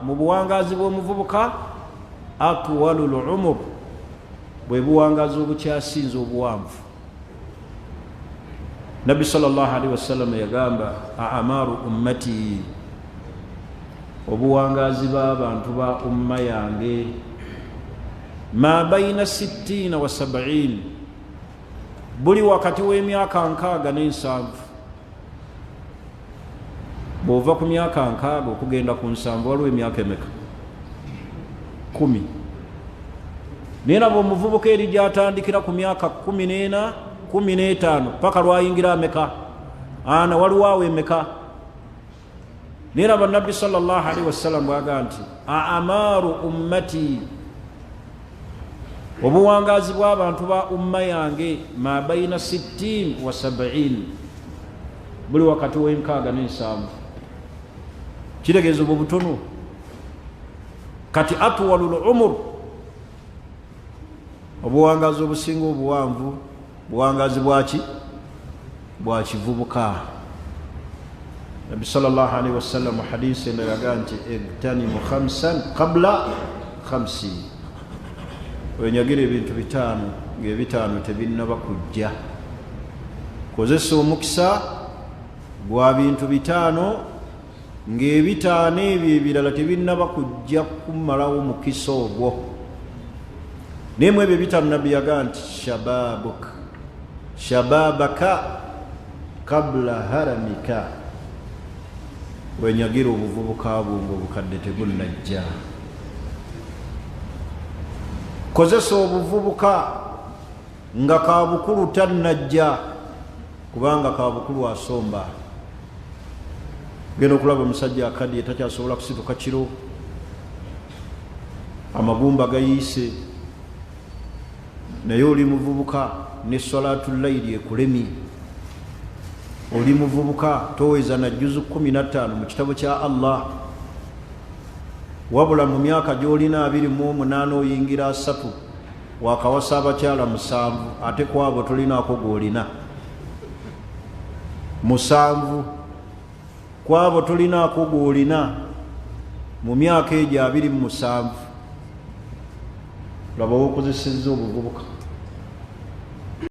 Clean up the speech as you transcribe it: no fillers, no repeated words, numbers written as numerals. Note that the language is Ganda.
mu buwangazi bw'omuvubuka atwalul umur, bwe buwangazi obukyasinza obuwanvu. Nabbi sallallahu alaihi wasallam yagamba a'maru ummati, obuwangazi b'abantu ba umma yange ma baina 60 wa 70, buli wakati w'emyaka 67. Bw'ova ku myaka 60 okugenda ku 7 waliwo emyaka emeka? 10. Naye nabo omuvubuka eri gy'atandikira ku myaka 14, 15 paka lwayingira ameka? Ana waliwo awo emeka? Naye nabo Nabbi sallallahu alaihi wasallam bw'agamba nti a'maru ummati, obuwangazi bw'abantu ba umma yange ma baina 60 wa 70, buli wakati w'enkaaga n'ensanvu. Kitegeeza obwo butono. Kati atwalul umur, obuwangazi obusinga obuwanvu, buwangazi bwaki? Bwa kivubuka. Nabbi sallallahu alaihi wasallam mu hadisi endala yagamba nti igtanimu 5 qabla 50, wenyagira ebintu 5 ng'ebitaano tebinnaba kujja. Kozesa omukisa gwa bintu 5 ng'ebitaano ebyo ebirala tebinnaba kujja kumalawo mukisa ogwo. Naye mu ebyo 5 Nabbi yagamba nti shababaka qabla haramika, wenyagira obuvubuka bwo ng'obukadde tebunnajja. Kozesa obuvubuka nga kabukulu tannajja, kubanga kabukulu asomba. Genda okulaba omusajja akaddiye takyasobola kusituka kiro, amagumba gayiise, naye oli muvubuka ne salatu layili ekulemi. Oli muvubuka toweza na juzu 15 mu kitabo kya Allah, wabula mu myaka gy'olina 28 oyingira 3 wakawasa abakyala 7, ate kwabo tolinaako gw'olina 7, kwabo tolinaako gw'olina mu myaka egyo 27. Laba wokozesezza obuvubuka.